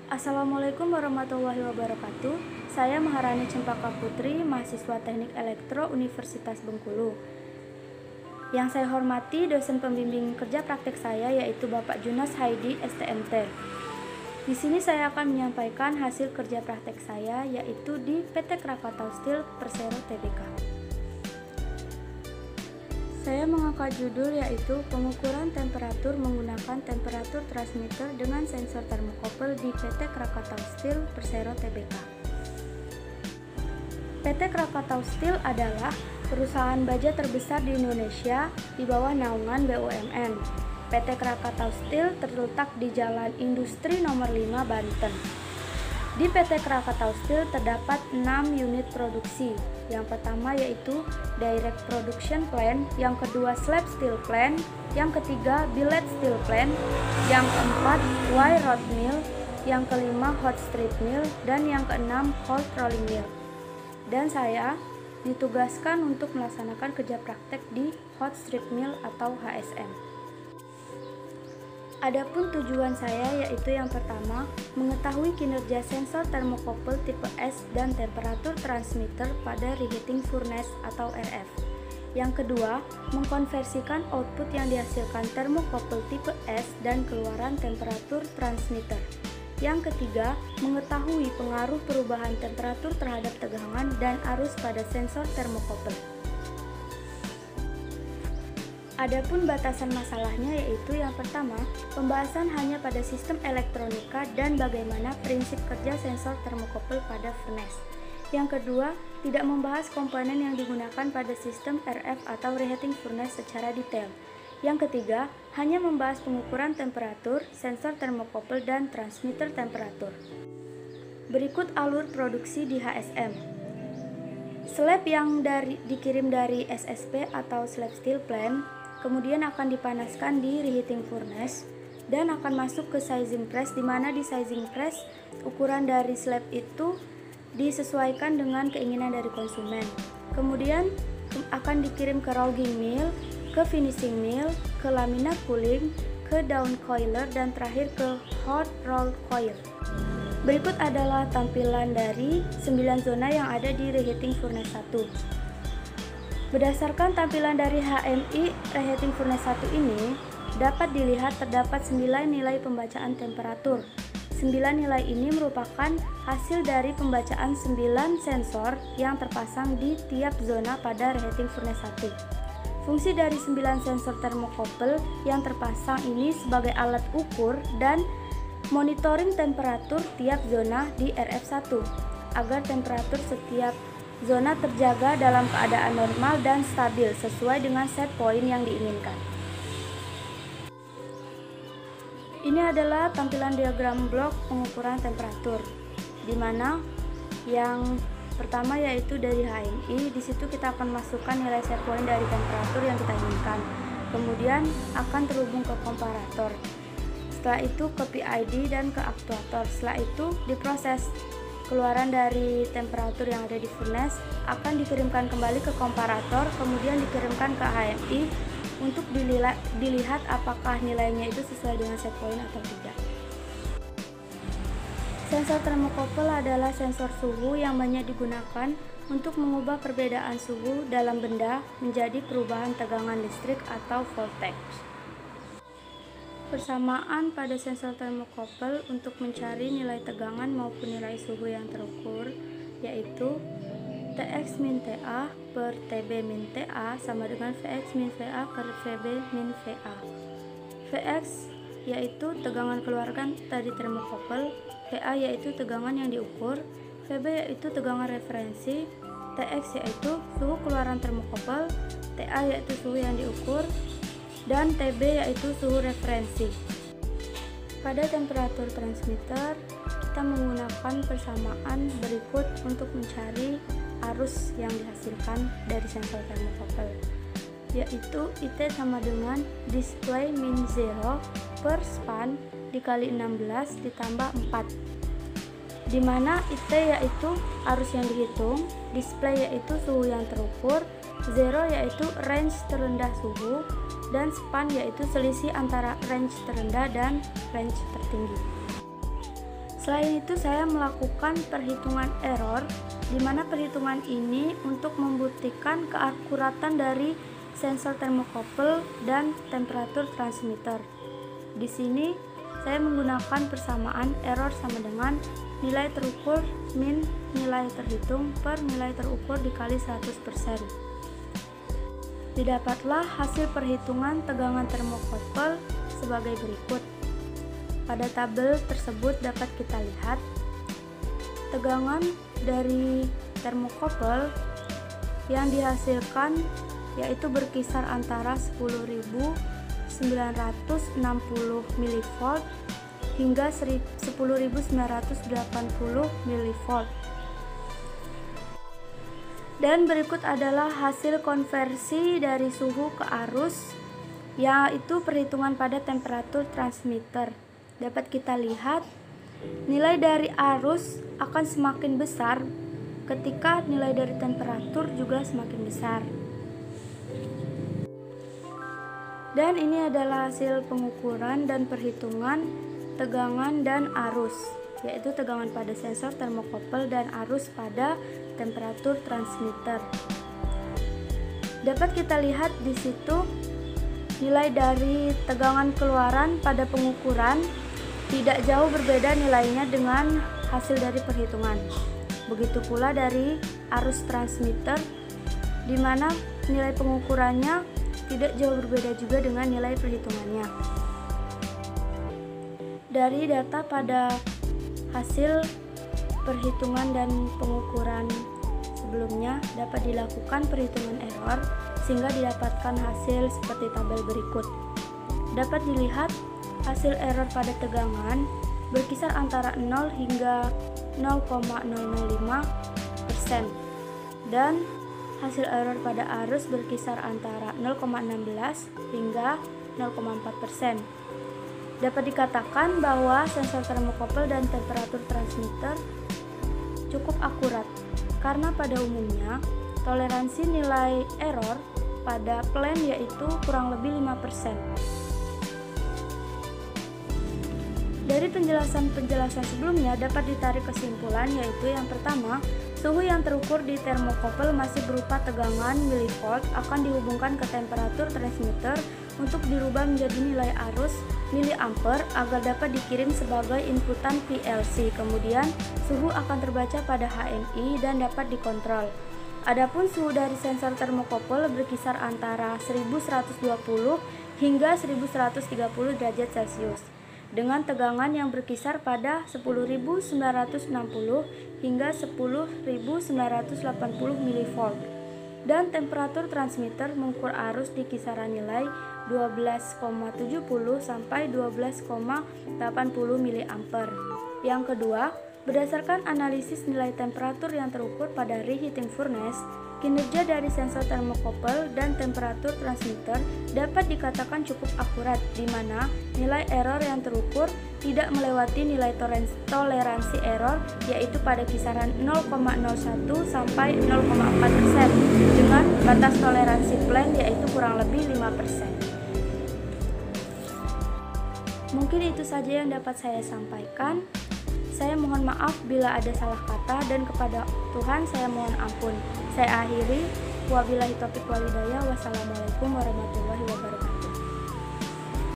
Assalamualaikum warahmatullahi wabarakatuh. Saya Maharani Cempaka Putri, mahasiswa Teknik Elektro Universitas Bengkulu. Yang saya hormati dosen pembimbing kerja praktek saya yaitu Bapak Junas Haidi, STMT. Di sini saya akan menyampaikan hasil kerja praktek saya yaitu di PT Krakatau Steel Persero Tbk. Saya mengangkat judul yaitu pengukuran temperatur menggunakan temperatur transmitter dengan sensor termokouple di PT Krakatau Steel Persero Tbk. PT Krakatau Steel adalah perusahaan baja terbesar di Indonesia di bawah naungan BUMN. PT Krakatau Steel terletak di Jalan Industri Nomor 5, Banten. Di PT Krakatau Steel terdapat 6 unit produksi. Yang pertama yaitu Direct Production Plant, yang kedua Slab Steel Plant, yang ketiga Billet Steel Plant, yang keempat Wire Rod Mill, yang kelima Hot Strip Mill, dan yang keenam Cold Rolling Mill. Dan saya ditugaskan untuk melaksanakan kerja praktek di Hot Strip Mill atau HSM. Adapun tujuan saya yaitu yang pertama, mengetahui kinerja sensor termokouple tipe S dan temperatur transmitter pada reheating furnace atau RF. Yang kedua, mengkonversikan output yang dihasilkan termokouple tipe S dan keluaran temperatur transmitter. Yang ketiga, mengetahui pengaruh perubahan temperatur terhadap tegangan dan arus pada sensor termokouple. Adapun batasan masalahnya yaitu yang pertama, pembahasan hanya pada sistem elektronika dan bagaimana prinsip kerja sensor termokouple pada furnace. Yang kedua, tidak membahas komponen yang digunakan pada sistem RF atau reheating furnace secara detail. Yang ketiga, hanya membahas pengukuran temperatur, sensor termokouple dan transmitter temperatur. Berikut alur produksi di HSM. Slab yang dikirim dari SSP atau Slab Steel Plant kemudian akan dipanaskan di reheating furnace dan akan masuk ke sizing press, di mana di sizing press ukuran dari slab itu disesuaikan dengan keinginan dari konsumen. Kemudian akan dikirim ke roughing mill, ke finishing mill, ke laminate cooling, ke down coiler, dan terakhir ke hot roll coil. Berikut adalah tampilan dari 9 zona yang ada di reheating furnace 1. Berdasarkan tampilan dari HMI reheating furnace 1 ini, dapat dilihat terdapat 9 nilai pembacaan temperatur. 9 nilai ini merupakan hasil dari pembacaan 9 sensor yang terpasang di tiap zona pada reheating furnace 1. Fungsi dari 9 sensor termokouple yang terpasang ini sebagai alat ukur dan monitoring temperatur tiap zona di RF1 agar temperatur setiap zona terjaga dalam keadaan normal dan stabil sesuai dengan set point yang diinginkan. Ini adalah tampilan diagram blok pengukuran temperatur, di mana yang pertama yaitu dari HMI. Di situ kita akan masukkan nilai set point dari temperatur yang kita inginkan. Kemudian akan terhubung ke komparator. Setelah itu ke PID dan ke aktuator. Setelah itu diproses. Keluaran dari temperatur yang ada di furnace akan dikirimkan kembali ke komparator, kemudian dikirimkan ke HMI untuk dilihat apakah nilainya itu sesuai dengan set point atau tidak. Sensor termokouple adalah sensor suhu yang banyak digunakan untuk mengubah perbedaan suhu dalam benda menjadi perubahan tegangan listrik atau voltage. Persamaan pada sensor termokouple untuk mencari nilai tegangan maupun nilai suhu yang terukur yaitu Tx min Ta per Tb min Ta sama dengan Vx min Va per Vb min Va. Vx yaitu tegangan keluaran dari termokouple, Va yaitu tegangan yang diukur, Vb yaitu tegangan referensi, Tx yaitu suhu keluaran termokouple, Ta yaitu suhu yang diukur, dan Tb yaitu suhu referensi. Pada temperatur transmitter, kita menggunakan persamaan berikut untuk mencari arus yang dihasilkan dari sensor termokouple, yaitu IT sama dengan display min 0 per span dikali 16 ditambah 4, di mana IT yaitu arus yang dihitung, display yaitu suhu yang terukur, 0 yaitu range terendah suhu, dan span yaitu selisih antara range terendah dan range tertinggi. Selain itu, saya melakukan perhitungan error, di mana perhitungan ini untuk membuktikan keakuratan dari sensor termokouple dan temperatur transmitter. Di sini saya menggunakan persamaan error sama dengan nilai terukur min nilai terhitung per nilai terukur dikali 100%. Didapatlah hasil perhitungan tegangan termokouple sebagai berikut. Pada tabel tersebut dapat kita lihat tegangan dari termokouple yang dihasilkan yaitu berkisar antara 10.960 mV hingga 10.980 mV. Dan berikut adalah hasil konversi dari suhu ke arus, yaitu perhitungan pada temperatur transmitter. Dapat kita lihat nilai dari arus akan semakin besar ketika nilai dari temperatur juga semakin besar. Dan ini adalah hasil pengukuran dan perhitungan tegangan dan arus, yaitu tegangan pada sensor termokouple dan arus pada temperatur transmitter. Dapat kita lihat di situ nilai dari tegangan keluaran pada pengukuran tidak jauh berbeda nilainya dengan hasil dari perhitungan. Begitu pula dari arus transmitter, di mana nilai pengukurannya tidak jauh berbeda juga dengan nilai perhitungannya. Dari data pada hasil perhitungan dan pengukuran sebelumnya dapat dilakukan perhitungan error sehingga didapatkan hasil seperti tabel berikut. Dapat dilihat hasil error pada tegangan berkisar antara 0 hingga 0,005% dan hasil error pada arus berkisar antara 0,16 hingga 0,4%. Dapat dikatakan bahwa sensor termokouple dan temperatur transmitter cukup akurat karena pada umumnya toleransi nilai error pada plan yaitu kurang lebih 5%. Dari penjelasan sebelumnya dapat ditarik kesimpulan yaitu yang pertama, suhu yang terukur di termokouple masih berupa tegangan milivolt akan dihubungkan ke temperatur transmitter untuk dirubah menjadi nilai arus miliampere agar dapat dikirim sebagai inputan PLC. Kemudian suhu akan terbaca pada HMI dan dapat dikontrol. Adapun suhu dari sensor termokouple berkisar antara 1120 hingga 1130 derajat Celcius dengan tegangan yang berkisar pada 10.960 hingga 10.980 mV dan temperatur transmitter mengukur arus di kisaran nilai 12,70 sampai 12,80 mA. Yang kedua, berdasarkan analisis nilai temperatur yang terukur pada reheating furnace, kinerja dari sensor termokouple dan temperatur transmitter dapat dikatakan cukup akurat, di mana nilai error yang terukur tidak melewati nilai toleransi error, yaitu pada kisaran 0,01 sampai 0,4% dengan batas toleransi plan yaitu kurang lebih 5%. Mungkin itu saja yang dapat saya sampaikan. Saya mohon maaf bila ada salah kata dan kepada Tuhan saya mohon ampun. Saya akhiri, wabillahi taufiq walhidayah. Wassalamualaikum warahmatullahi wabarakatuh.